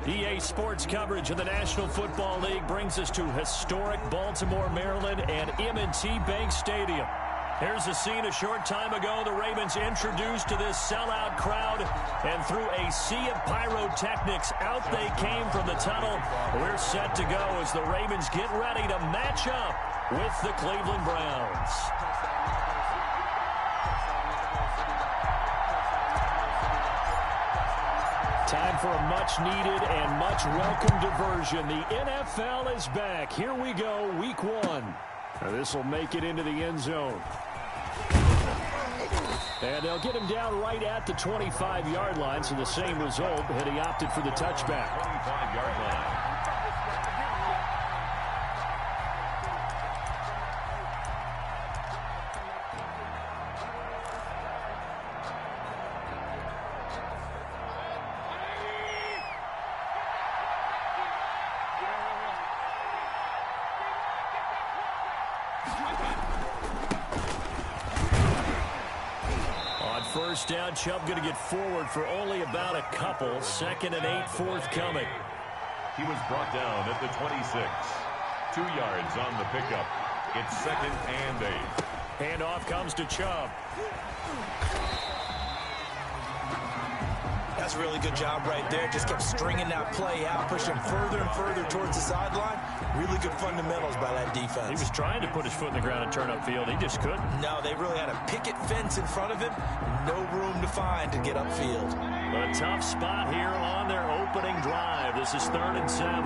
EA Sports coverage of the National Football League brings us to historic Baltimore, Maryland, and M&T Bank Stadium. Here's a scene a short time ago. The Ravens introduced to this sellout crowd, and through a sea of pyrotechnics, out they came from the tunnel. We're set to go as the Ravens get ready to match up with the Cleveland Browns. Time for a much-needed and much-welcome diversion. The NFL is back. Here we go, Week 1. This will make it into the end zone. And they'll get him down right at the 25-yard line, so the same result, had he opted for the touchback. 25-yard line. First down, Chubb going to get forward for only about a couple. 2nd and 8 forthcoming. He was brought down at the 26. 2 yards on the pickup. It's 2nd and 8. Handoff comes to Chubb. That's a really good job right there. Just kept stringing that play out, pushing further and further towards the sideline. Really good fundamentals by that defense. He was trying to put his foot in the ground and turn upfield. He just couldn't. No, they really had a picket fence in front of him. No room to find to get upfield. A tough spot here on their opening drive. This is 3rd and 7.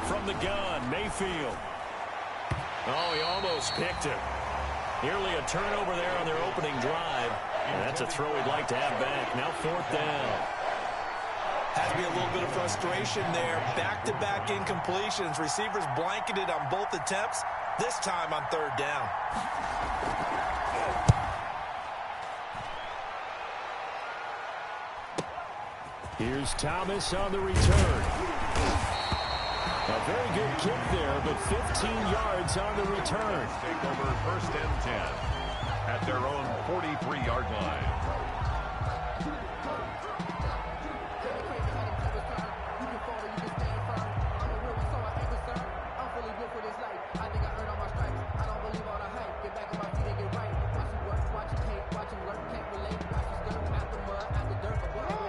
From the gun, Mayfield. Oh, he almost picked it. Nearly a turnover there on their opening drive. And that's a throw he'd like to have back. Now 4th down. Has to be a little bit of frustration there. Back-to-back incompletions. Receivers blanketed on both attempts. This time on 3rd down. Here's Thomas on the return. A very good kick there, but 15 yards on the return. Take over 1st and 10 at their own 43-yard line.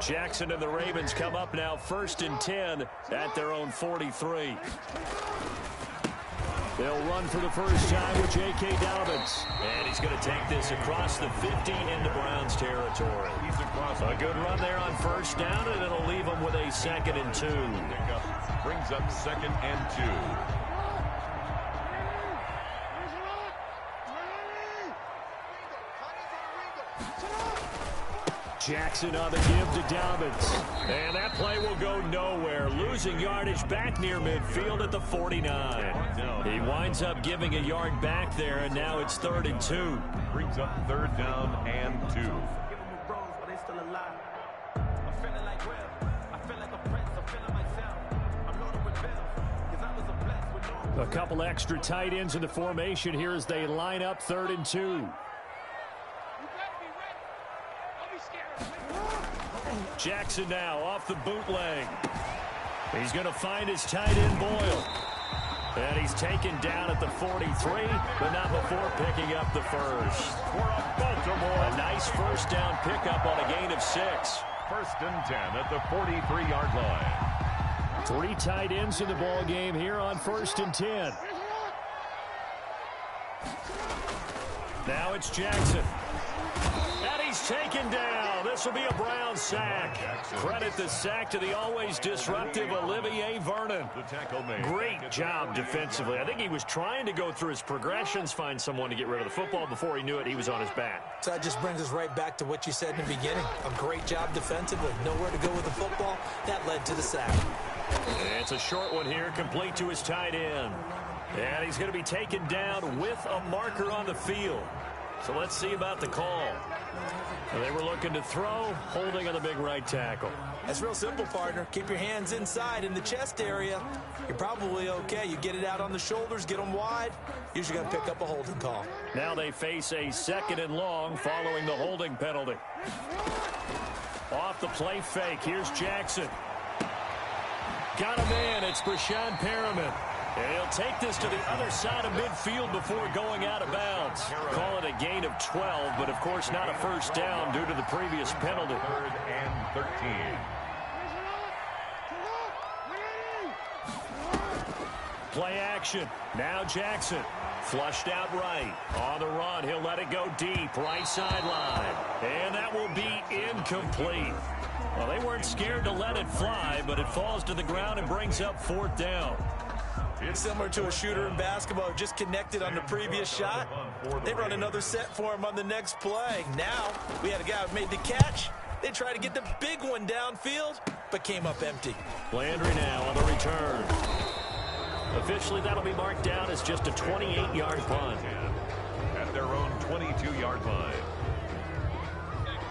Jackson and the Ravens come up now 1st and 10 at their own 43. They'll run for the first time with J.K. Dobbins. And he's going to take this across the 50 into Browns territory. He's across a good run there on 1st down, and it'll leave him with a 2nd and 2. Brings up 2nd and 2. Jackson on the give to Dobbins. And that play will go nowhere. Losing yardage back near midfield at the 49. He winds up giving a yard back there, and now it's 3rd and 2. Brings up 3rd down and 2. A couple extra tight ends in the formation here as they line up 3rd and 2. Jackson now off the bootleg. He's going to find his tight end Boyle. And he's taken down at the 43, but not before picking up the first. Baltimore. A nice 1st down pickup on a gain of 6. 1st and 10 at the 43-yard line. 3 tight ends in the ball game here on 1st and 10. Now it's Jackson. And he's taken down. This will be a Brown sack. Credit the sack to the always disruptive Olivier Vernon. Great job defensively. I think he was trying to go through his progressions, find someone to get rid of the football. Before he knew it, he was on his back. So that just brings us right back to what you said in the beginning. A great job defensively. Nowhere to go with the football. That led to the sack. And it's a short one here, complete to his tight end. And he's going to be taken down with a marker on the field. So let's see about the call. They were looking to throw, holding on the big right tackle. That's real simple, partner. Keep your hands inside in the chest area. You're probably okay. You get it out on the shoulders, get them wide. Usually going to pick up a holding call. Now they face a 2nd and long following the holding penalty. Off the play fake. Here's Jackson. Got him in. It's Brashon Perriman. And he'll take this to the other side of midfield before going out of bounds. Call it a gain of 12, but of course not a first down due to the previous penalty. 3rd and 13. Play action. Now Jackson. Flushed out right. On the run, he'll let it go deep. Right sideline. And that will be incomplete. Well, they weren't scared to let it fly, but it falls to the ground and brings up 4th down. It's similar to a shooter in basketball, just connected on the previous shot. They run another set for him on the next play. Now, we had a guy who made the catch. They tried to get the big one downfield, but came up empty. Landry now on the return. Officially, that'll be marked down as just a 28-yard punt. At their own 22-yard line.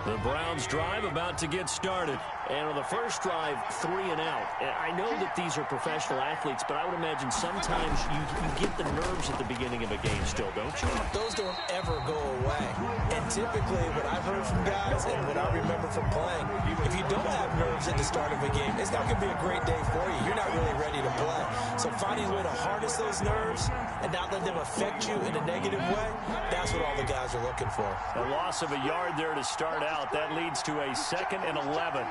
The Browns drive about to get started. And on the first drive, 3 and out. I know that these are professional athletes, but I would imagine sometimes you get the nerves at the beginning of a game still, don't you? Those don't ever go away. And typically, what I've heard from guys and what I remember from playing, if you don't have nerves at the start of a game, it's not going to be a great day for you. You're not really ready to play. So finding a way to harness those nerves and not let them affect you in a negative way, that's what all the guys are looking for. A loss of a yard there to start out. That leads to a 2nd and 11.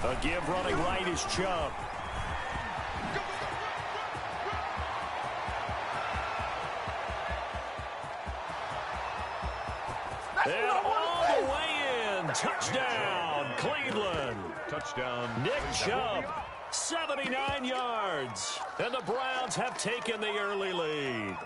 A give running right is Chubb. And all the way in. Touchdown, Cleveland. Touchdown. Nick Chubb, 79 yards. And the Browns have taken the early lead.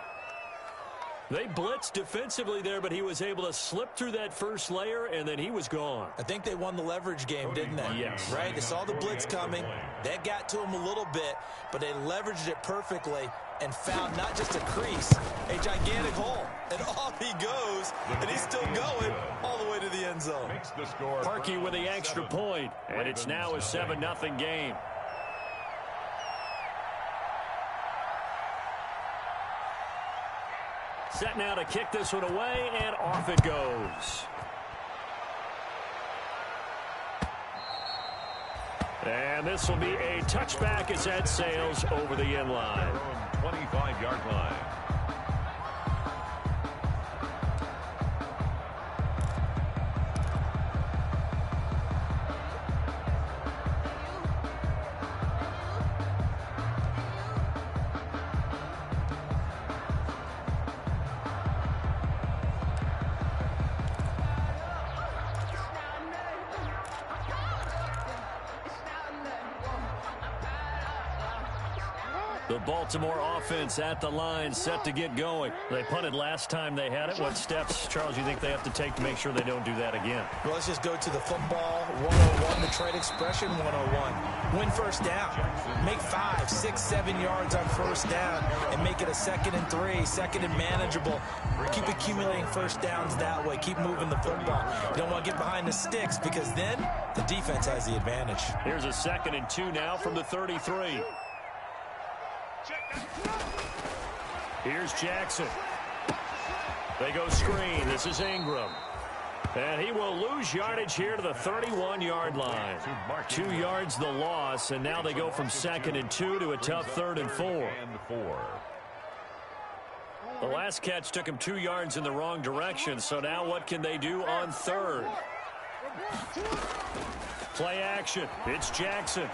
They blitzed defensively there, but he was able to slip through that first layer, and then he was gone. I think they won the leverage game, didn't they? Yes. Right? They saw the blitz coming. That got to him a little bit, but they leveraged it perfectly and found not just a crease, a gigantic hole. And off he goes, and he's still going all the way to the end zone. Parkey with the extra point, and it's now a 7-0 game. Set now to kick this one away, and off it goes. And this will be a touchback as that sails over the end line. 25-yard line. The Baltimore offense at the line, set to get going. They punted last time they had it. What steps, Charles, you think they have to take to make sure they don't do that again? Well, let's just go to the football 101, the trade expression 101. Win first down. Make 5, 6, 7 yards on first down and make it a 2nd and 3, 2nd and manageable. Keep accumulating first downs that way. Keep moving the football. You don't want to get behind the sticks because then the defense has the advantage. Here's a 2nd and 2 now from the 33. Here's Jackson. They go screen. This is Ingram. And he will lose yardage here to the 31-yard line. 2 yards the loss, and now they go from 2nd and 2 to a tough 3rd and 4. The last catch took him 2 yards in the wrong direction, so now what can they do on 3rd? Play action. It's Jackson.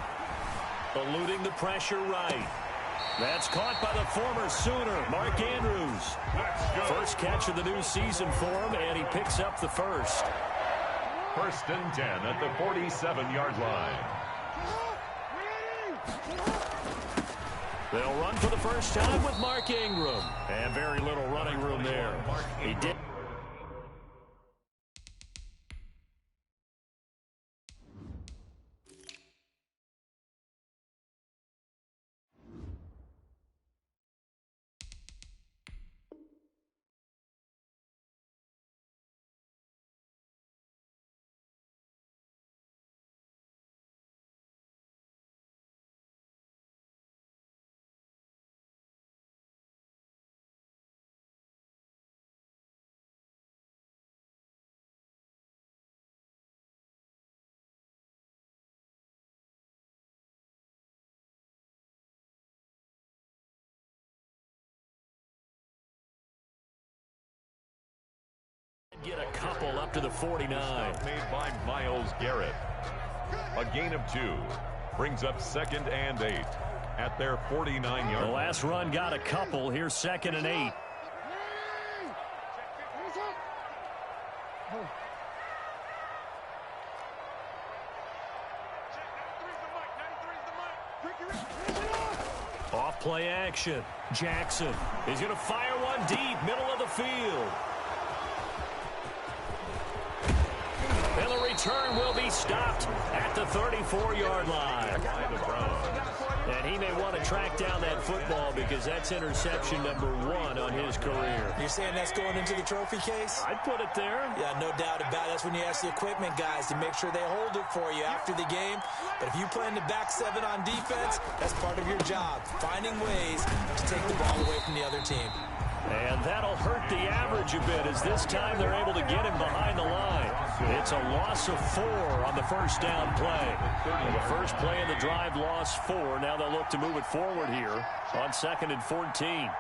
Eluding the pressure right. That's caught by the former Sooner, Mark Andrews. First catch of the new season for him, and he picks up the first. 1st and 10 at the 47-yard line. They'll run for the first time with Mark Ingram. And very little running room there. He did. couple up to the 49. Made by Myles Garrett. A gain of 2 brings up 2nd and 8 at their 49-yard. The last run got a couple. Here's 2nd and 8. Off play action. Jackson is going to fire one deep, middle of the field. And the return will be stopped at the 34-yard line. And he may want to track down that football because that's interception number 1 on his career. You're saying that's going into the trophy case? I'd put it there. Yeah, no doubt about it. That's when you ask the equipment guys to make sure they hold it for you after the game. But if you play in the back 7 on defense, that's part of your job, finding ways to take the ball away from the other team. And that'll hurt the average a bit as this time they're able to get him behind the line. It's a loss of 4 on the first down play. And the first play of the drive lost 4. Now they'll look to move it forward here on 2nd and 14.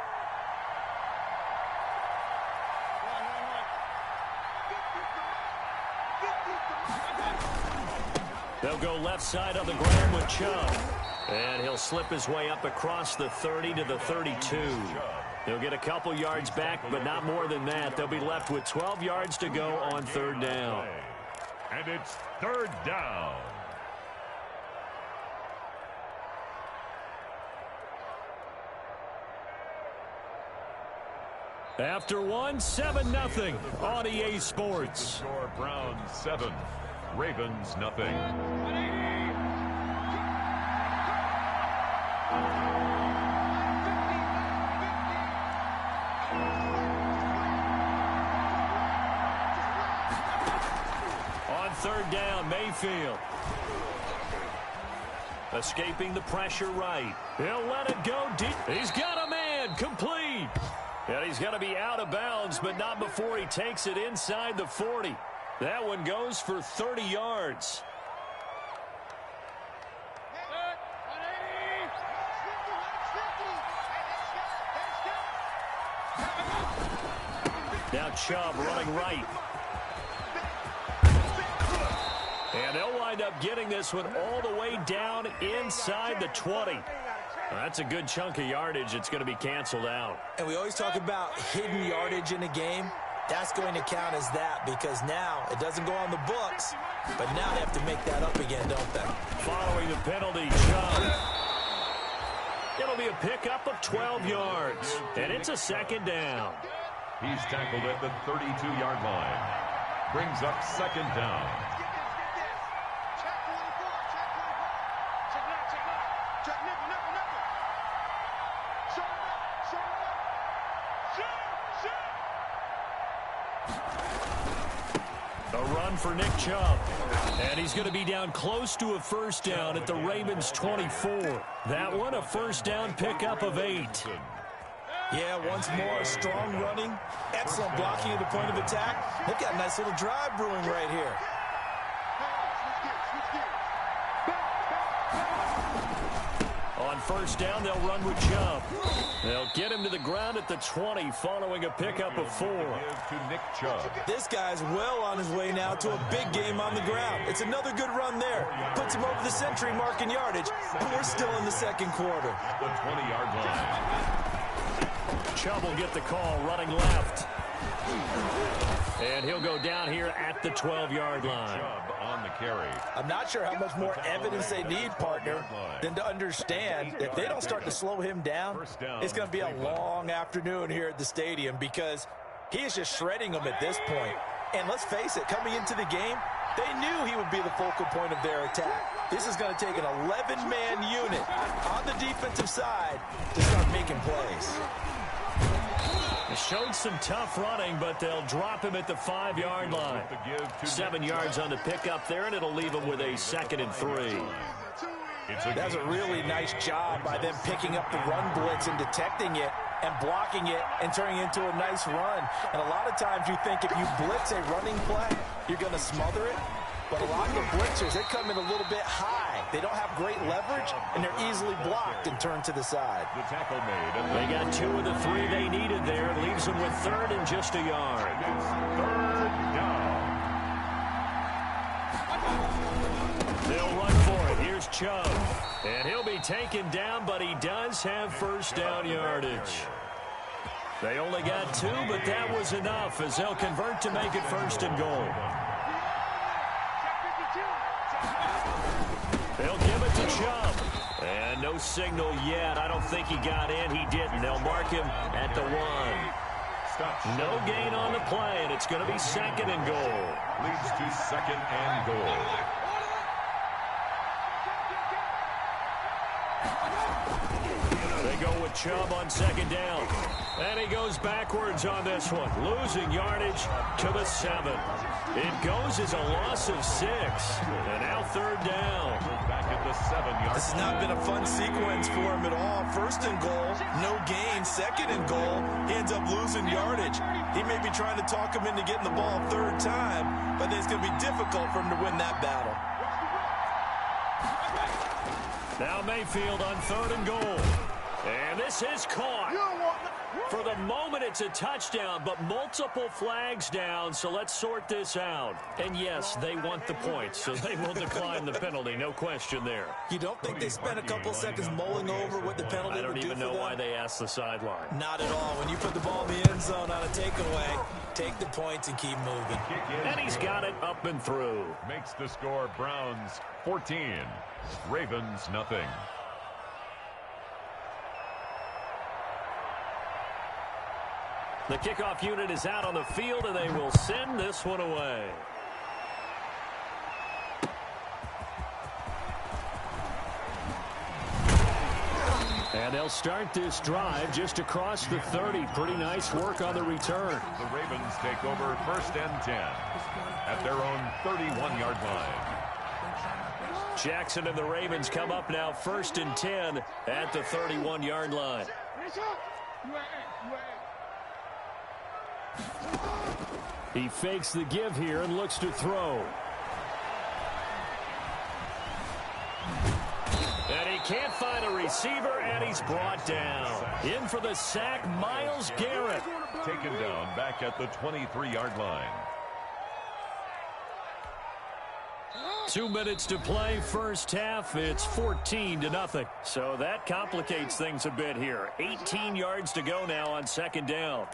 They'll go left side on the ground with Chubb. And he'll slip his way up across the 30 to the 32. They'll get a couple yards back, but not more than that. They'll be left with 12 yards to go on 3rd down. And it's 3rd down. After 1, 7-0 on EA Sports. Score Browns 7, Ravens nothing. On 3rd down, Mayfield. Escaping the pressure right. He'll let it go deep. He's got a man, complete. And he's going to be out of bounds, but not before he takes it inside the 40. That one goes for 30 yards. Now Chubb running right. And they'll wind up getting this one all the way down inside the 20. That's a good chunk of yardage. It's going to be canceled out. And we always talk about hidden yardage in a game. That's going to count as that because now it doesn't go on the books, but now they have to make that up again, don't they? Following the penalty, Chubb. It'll be a pickup of 12 yards, and it's a 2nd down. He's tackled at the 32-yard line. Brings up 2nd down. A run for Nick Chubb. And he's going to be down close to a 1st down at the Ravens 24. That one, a 1st down pickup of 8. Yeah, once more, strong running, excellent blocking at the point of attack. They've got a nice little drive brewing right here. On 1st down, they'll run with Chubb. They'll get him to the ground at the 20 following a pickup of 4. To Nick Chubb. This guy's well on his way now to a big game on the ground. It's another good run there. Puts him over the century mark in yardage, and we're still in the 2nd quarter. At the 20-yard line. Chubb will get the call running left. And he'll go down here at the 12-yard line. Chubb on the carry. I'm not sure how much more evidence they need, partner, than to understand if they don't start to slow him down, it's going to be a long afternoon here at the stadium because he is just shredding them at this point. And let's face it, coming into the game, they knew he would be the focal point of their attack. This is going to take an 11-man unit on the defensive side to start making plays. He showed some tough running, but they'll drop him at the 5-yard line. 7 yards on the pickup there, and it'll leave him with a 2nd and 3. That's a really nice job by them picking up the run blitz and detecting it and blocking it and turning it into a nice run. And a lot of times you think if you blitz a running play, you're going to smother it. But a lot of the blitzers, they come in a little bit high. They don't have great leverage, and they're easily blocked and turned to the side. The tackle made. They got 2 of the 3 they needed there. Leaves them with 3rd and just a yard. 3rd down. Chubb. And he'll be taken down, but he does have first down yardage. They only got 2, but that was enough as they'll convert to make it first and goal. They'll give it to Chubb. And no signal yet. I don't think he got in. He didn't. They'll mark him at the 1. No gain on the play, and it's going to be second and goal. Leads to second and goal. They go with Chubb on second down. And he goes backwards on this one, losing yardage to the 7. It goes as a loss of 6. And now third down. Back at the 7-yard. This has not been a fun sequence for him at all. First and goal, no gain. Second and goal, he ends up losing yardage. He may be trying to talk him into getting the ball third time, but it's going to be difficult for him to win that battle. Now Mayfield on third and goal. And this is caught. For the moment, it's a touchdown, but multiple flags down, so let's sort this out. And yes, they want the points, so they will decline the penalty, no question there. You don't think they spent a couple seconds mulling over what the penalty would do for them? I don't even know why they asked the sideline. Not at all. When you put the ball in the end zone on a takeaway, take the points and keep moving. And he's got it up and through. Makes the score Browns 14, Ravens nothing. The kickoff unit is out on the field, and they will send this one away. And they'll start this drive just across the 30. Pretty nice work on the return. The Ravens take over first and 10 at their own 31-yard line. Jackson and the Ravens come up now first and 10 at the 31-yard line. He fakes the give here and looks to throw. And he can't find a receiver, and he's brought down. In for the sack, Myles Garrett. Taken down back at the 23-yard line. 2 minutes to play first half. It's 14-0. So that complicates things a bit here. 18 yards to go now on second down.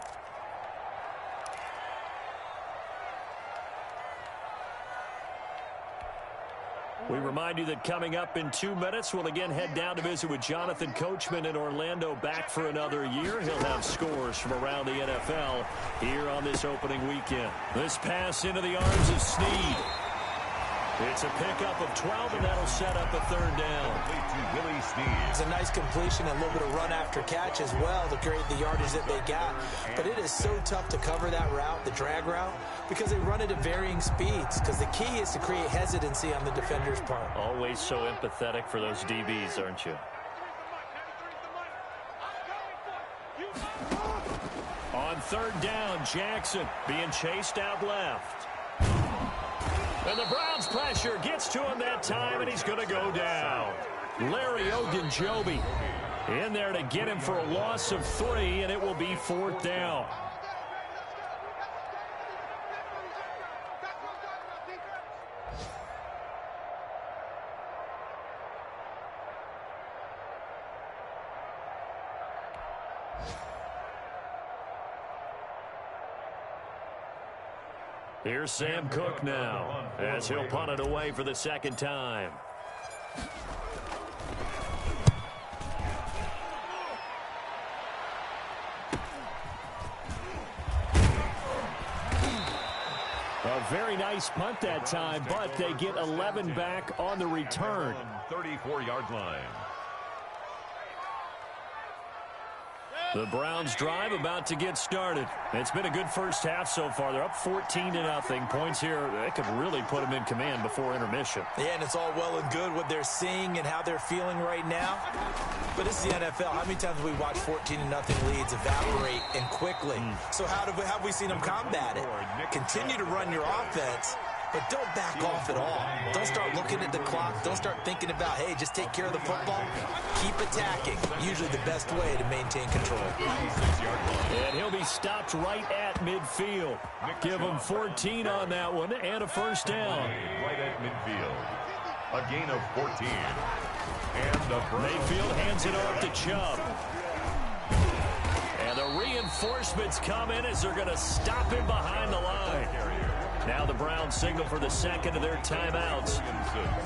We remind you that coming up in 2 minutes, we'll again head down to visit with Jonathan Coachman in Orlando, back for another year. He'll have scores from around the NFL here on this opening weekend. This pass into the arms of Snead. It's a pickup of 12, and that'll set up a third down. It's a nice completion and a little bit of run after catch as well to create the yardage that they got. But it is so tough to cover that route, the drag route, because they run it at varying speeds. Because the key is to create hesitancy on the defender's part. Always so empathetic for those DBs, aren't you? On third down, Jackson being chased out left. And the Browns' pressure gets to him that time, and he's going to go down. Larry Ogunjobi in there to get him for a loss of 3, and it will be fourth down. Here's Sam Cook now as he'll punt it away for the second time. A very nice punt that time, but they get 11 back on the return. 34-yard line. The Browns drive about to get started. It's been a good first half so far. They're up 14-0. Points here, they could really put them in command before intermission. Yeah, and it's all well and good what they're seeing and how they're feeling right now. But it's the NFL. How many times have we watched 14-0 leads evaporate and quickly? So how have we seen them combat it? Continue to run your offense, but don't back off at all. Don't start looking at the clock. Don't start thinking about, hey, just take care of the football. Keep attacking. Usually the best way to maintain control. And he'll be stopped right at midfield. Give him 14 on that one and a first down. Right at midfield. A gain of 14. And the Mayfield hands it off to Chubb. And the reinforcements come in as they're going to stop him behind the line. Now the Browns signal for the second of their timeouts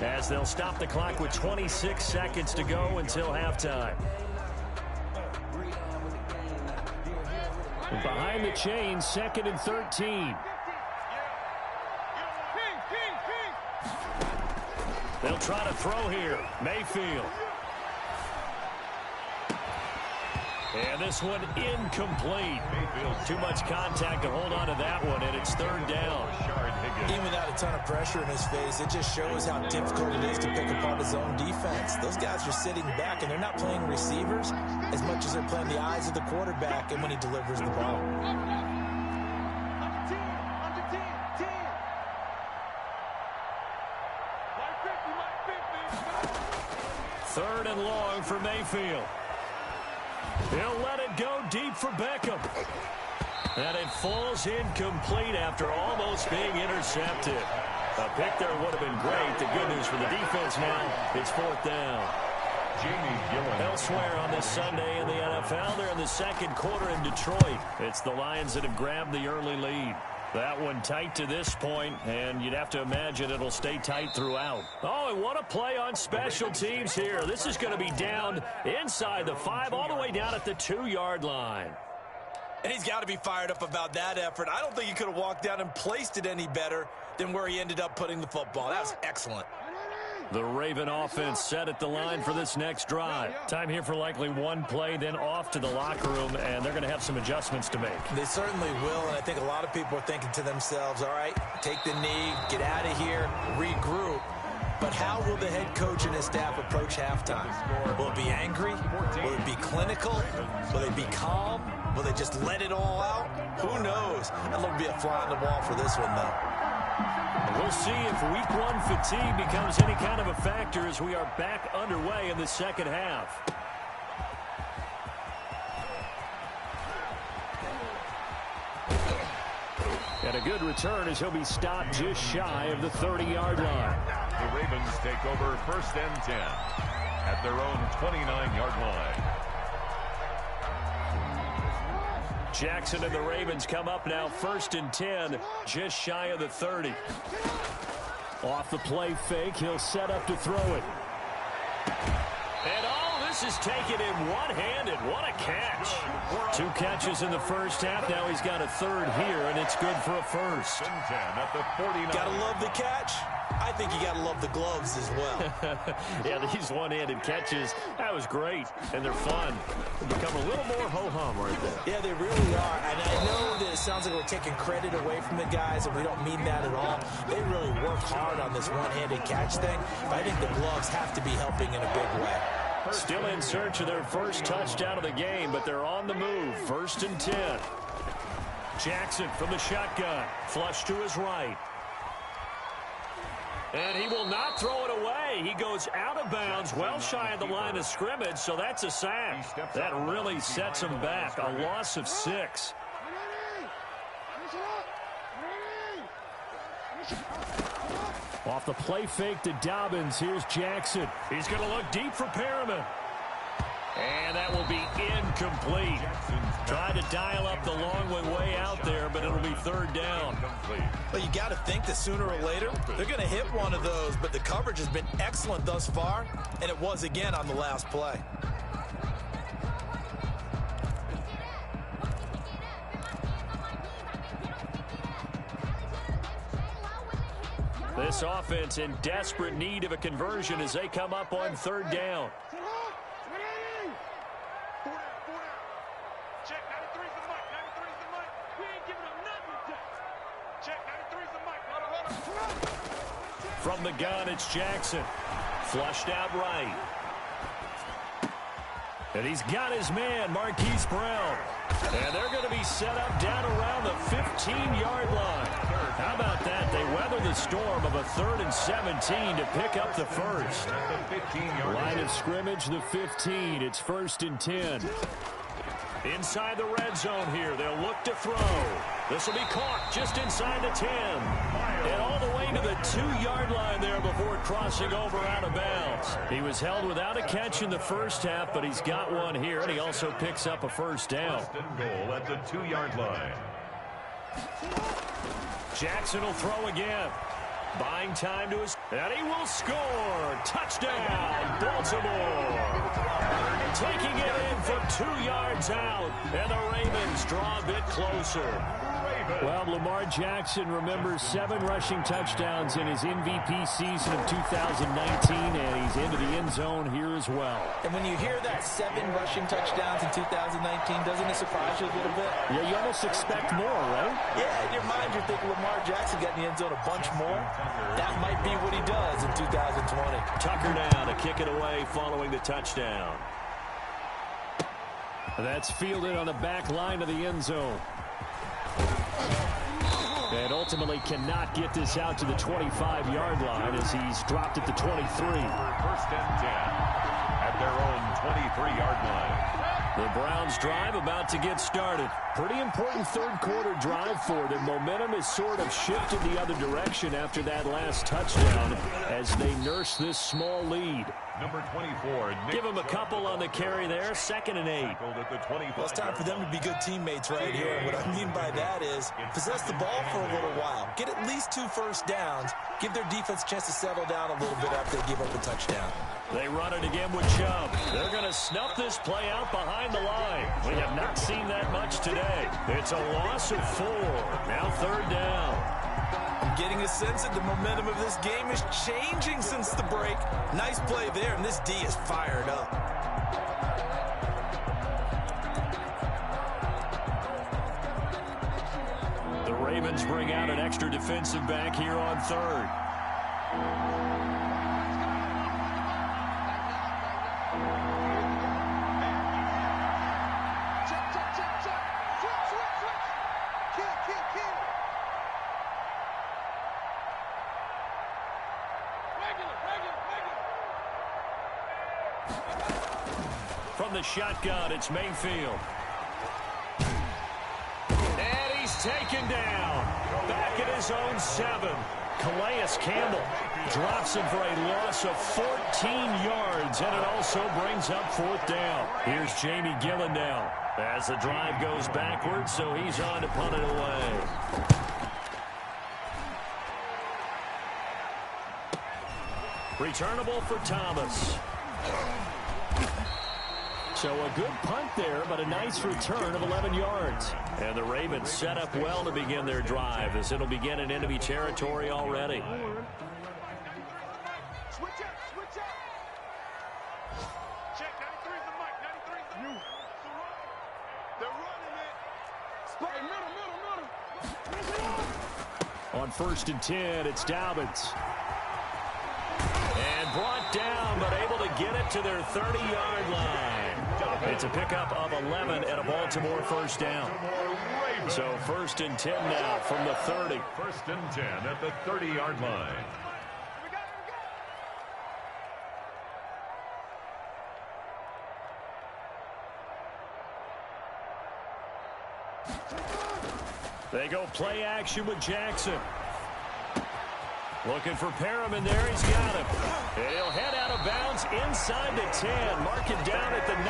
as they'll stop the clock with 26 seconds to go until halftime. Behind the chains, 2nd and 13. They'll try to throw here. Mayfield. And this one incomplete. Too much contact to hold on to that one, and it's 3rd down. Even without a ton of pressure in his face, it just shows how difficult it is to pick apart his own defense. Those guys are sitting back, and they're not playing receivers as much as they're playing the eyes of the quarterback and when he delivers the ball. Third and long for Mayfield. He'll let it go deep for Beckham. And it falls incomplete after almost being intercepted. A pick there would have been great. The good news for the defense now, it's 4th down. Elsewhere on this Sunday in the NFL, they're in the 2nd quarter in Detroit. It's the Lions that have grabbed the early lead. That one tight to this point, and you'd have to imagine it'll stay tight throughout. Oh, and what a play on special teams here. This is going to be down inside the 5, all the way down at the 2-yard line. And he's got to be fired up about that effort. I don't think he could have walked down and placed it any better than where he ended up putting the football. That was excellent. The Raven offense set at the line for this next drive. Time here for likely one play, then off to the locker room, and they're going to have some adjustments to make. They certainly will, and I think a lot of people are thinking to themselves, all right, take the knee, get out of here, regroup. But how will the head coach and his staff approach halftime? Will it be angry? Will it be clinical? Will they be calm? Will they just let it all out? Who knows? That'll be a fly on the wall for this one, though. We'll see if week 1 fatigue becomes any kind of a factor as we are back underway in the second half. And a good return as he'll be stopped just shy of the 30-yard line. The Ravens take over 1st and 10 at their own 29-yard line. Jackson and the Ravens come up now 1st and 10, just shy of the 30. Off the play fake, he'll set up to throw it. And this is taken in one-handed. What a catch. 2 catches in the first half. Now he's got a 3rd here, and it's good for a 1st. At the 49. Gotta love the catch. I think you got to love the gloves as well. Yeah, these one-handed catches, that was great, and they're fun. They become a little more ho-hum right there. Yeah, they really are, and I know that it sounds like we're taking credit away from the guys, and we don't mean that at all. They really work hard on this one-handed catch thing, but I think the gloves have to be helping in a big way. Still in search of their first touchdown of the game, but they're on the move. 1st and 10. Jackson from the shotgun. Flush to his right. And he will not throw it away. He goes out of bounds, well shy of the line of scrimmage, so that's a sack. That really sets him back. A loss of 6. Off the play fake to Dobbins. Here's Jackson. He's going to look deep for Perriman. And that will be incomplete. Tried to dial up the long way out there, but it'll be 3rd down. Well, you got to think that sooner or later they're going to hit one of those, but the coverage has been excellent thus far, and it was again on the last play. This offense in desperate need of a conversion as they come up on 3rd down. From the gun, it's Jackson. Flushed out right. And he's got his man, Marquise Brown. And they're going to be set up down around the 15-yard line. How about that? They weather the storm of a 3rd and 17 to pick up the 1st. Line of scrimmage, the 15. It's 1st and 10. Inside the red zone here. They'll look to throw. This will be caught just inside the 10. And all the way to the 2-yard line there before crossing over out of bounds. He was held without a catch in the first half, but he's got one here, and he also picks up a first down. First and goal at the 2-yard line. Jackson will throw again. Buying time to his... And he will score. Touchdown, Baltimore. Taking it in for 2 yards out. And the Ravens draw a bit closer. Well, Lamar Jackson remembers 7 rushing touchdowns in his MVP season of 2019, and he's into the end zone here as well. And when you hear that 7 rushing touchdowns in 2019, doesn't it surprise you a little bit? Yeah, you almost expect more, right? Yeah, in your mind you're thinking Lamar Jackson got in the end zone a bunch more. That might be what he does in 2020. Tucker now to kick it away following the touchdown. That's fielded on the back line of the end zone. And ultimately cannot get this out to the 25-yard line as he's dropped at the 23. First and 10 at their own 23-yard line. The Browns drive about to get started. Pretty important third-quarter drive for them. Momentum has sort of shifted the other direction after that last touchdown as they nurse this small lead. Number 24. Give him a couple on the carry there. 2nd and 8. Well, it's time for them to be good teammates right here. And what I mean by that is possess the ball for a little while. Get at least 2 first downs. Give their defense a chance to settle down a little bit after they give up a touchdown. They run it again with Chubb. They're going to snuff this play out behind the line. We have not seen that much today. It's a loss of 4. Now 3rd down. I'm getting a sense that the momentum of this game is changing since the break. Nice play there, and this D is fired up. The Ravens bring out an extra defensive back here on 3rd. From the shotgun, it's Mayfield. And he's taken down. Back at his own 7. Calais Campbell drops him for a loss of 14 yards, and it also brings up 4th down. Here's Jamie Gillen now as the drive goes backwards, so he's on to punt it away. Returnable for Thomas. So a good punt there, but a nice return of 11 yards. And the Ravens set up well to begin their drive as it'll begin in enemy territory already. Switch up, switch up. Check, 93 is the mic, 93 is the you. They're running it. Spray, middle. On 1st and 10, it's Dobbins. And brought down, but able to get it to their 30-yard line. It's a pickup of 11 and a Baltimore 1st down. So 1st and 10 now from the 30. 1st and 10 at the 30-yard line. They go play action with Jackson. Looking for Perriman there. He's got him. And he'll head out of bounds inside the 10. Mark it down at the 9.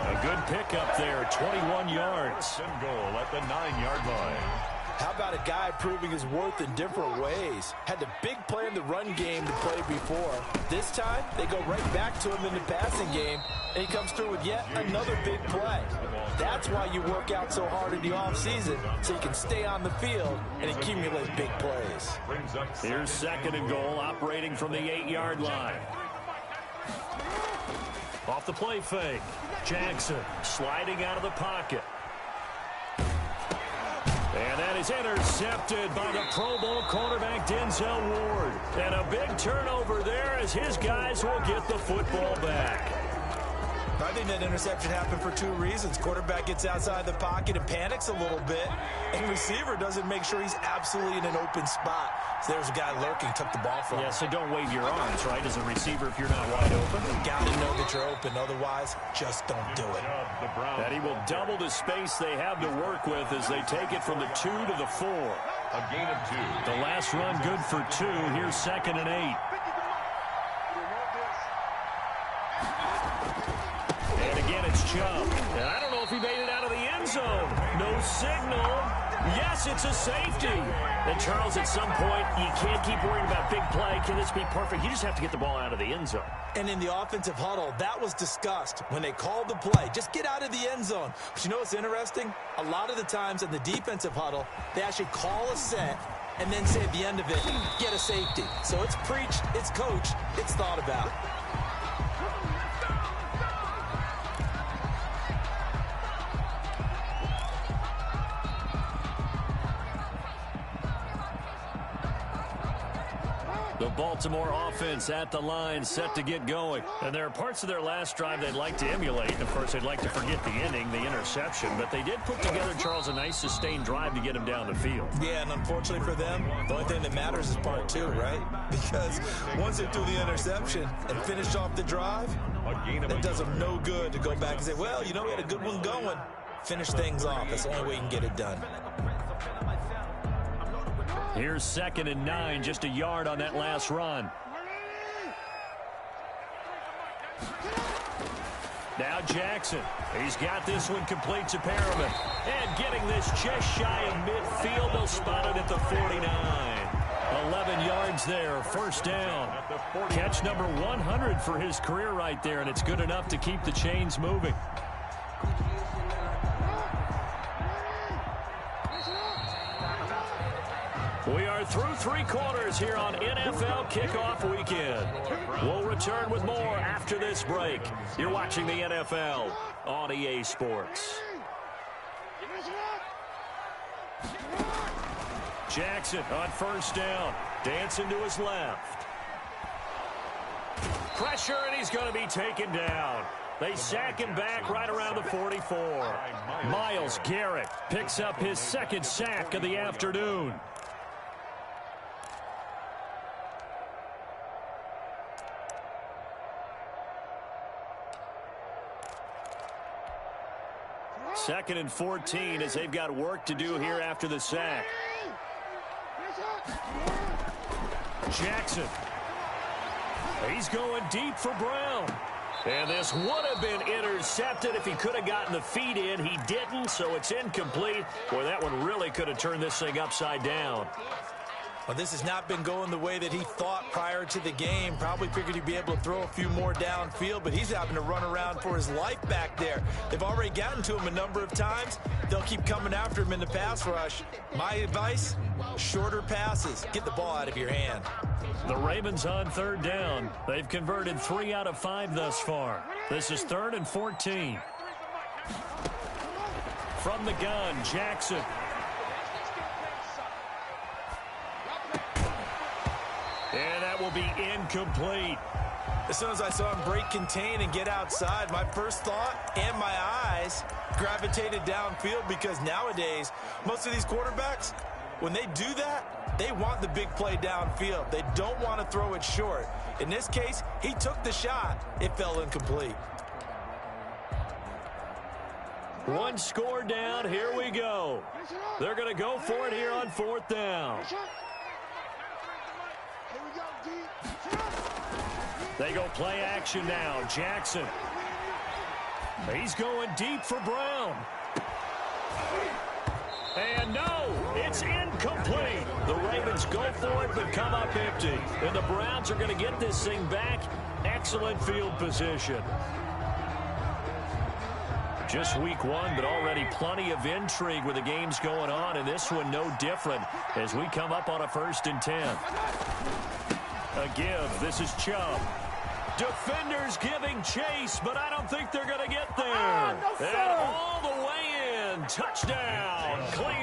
A good pickup there, 21 yards. And goal at the 9-yard line. How about a guy proving his worth in different ways? Had the big play in the run game to play before. This time, they go right back to him in the passing game, and he comes through with yet another big play. That's why you work out so hard in the offseason, so you can stay on the field and accumulate big plays. Here's 2nd and goal, operating from the 8-yard line. Off the play fake. Jackson sliding out of the pocket. And that is intercepted by the Pro Bowl cornerback Denzel Ward. And a big turnover there as his guys will get the football back. I think that interception happened for two reasons. Quarterback gets outside the pocket and panics a little bit, and receiver doesn't make sure he's absolutely in an open spot. So there's a guy lurking, took the ball from him. Yeah, so don't wave your arms, right, as a receiver if you're not wide open. You got to know that you're open. Otherwise, just don't do it. And he will double the space they have to work with as they take it from the 2 to the 4. A gain of 2. The last run good for 2. Here's 2nd and 8. And again, it's Chubb. And I don't know if he made it out of the end zone. No signal. Yes, it's a safety. And Charles, at some point, you can't keep worrying about big play. Can this be perfect? You just have to get the ball out of the end zone. And in the offensive huddle, that was discussed when they called the play. Just get out of the end zone. But you know what's interesting? A lot of the times in the defensive huddle, they actually call a set and then say at the end of it, get a safety. So it's preached, it's coached, it's thought about. The Baltimore offense at the line, set to get going. And there are parts of their last drive they'd like to emulate. And of course, they'd like to forget the ending, the interception. But they did put together, Charles, a nice sustained drive to get him down the field. Yeah, and unfortunately for them, the only thing that matters is part 2, right? Because once they threw the interception and finished off the drive, it does them no good to go back and say, well, you know, we had a good one going. Finish things off. That's the only way you can get it done. Here's 2nd and 9, just a yard on that last run. Now Jackson. He's got this one complete to Perriman. And getting this just shy of midfield. They'll spot it at the 49. 11 yards there, first down. Catch number 100 for his career right there, and it's good enough to keep the chains moving. We are through 3 quarters here on NFL Kickoff Weekend. We'll return with more after this break. You're watching the NFL on EA Sports. Jackson on first down. Dancing to his left. Pressure, and he's going to be taken down. They sack him back right around the 44. Myles Garrett picks up his 2nd sack of the afternoon. Second and 14 as they've got work to do here after the sack. Jackson. He's going deep for Brown. And this would have been intercepted if he could have gotten the feet in. He didn't, so it's incomplete. Boy, that one really could have turned this thing upside down. Well, this has not been going the way that he thought prior to the game. Probably figured he'd be able to throw a few more downfield, but he's having to run around for his life back there. They've already gotten to him a number of times. They'll keep coming after him in the pass rush. My advice, shorter passes. Get the ball out of your hand. The Ravens on 3rd down. They've converted 3 out of 5 thus far. This is 3rd and 14. From the gun, Jackson. And that will be incomplete. As soon as I saw him break contain and get outside, my first thought and my eyes gravitated downfield, because nowadays, most of these quarterbacks, when they do that, they want the big play downfield. They don't want to throw it short. In this case, he took the shot. It fell incomplete. One score down. Here we go. They're going to go for it here on 4th down. They go play action now. Jackson. He's going deep for Brown. And no, it's incomplete. The Ravens go for it but come up empty. And the Browns are going to get this thing back. Excellent field position. Just week 1, but already plenty of intrigue with the games going on, and this one no different as we come up on a 1st and 10. A give. This is Chubb. Defenders giving chase, but I don't think they're going to get there. And all the way in. Touchdown, Cleveland.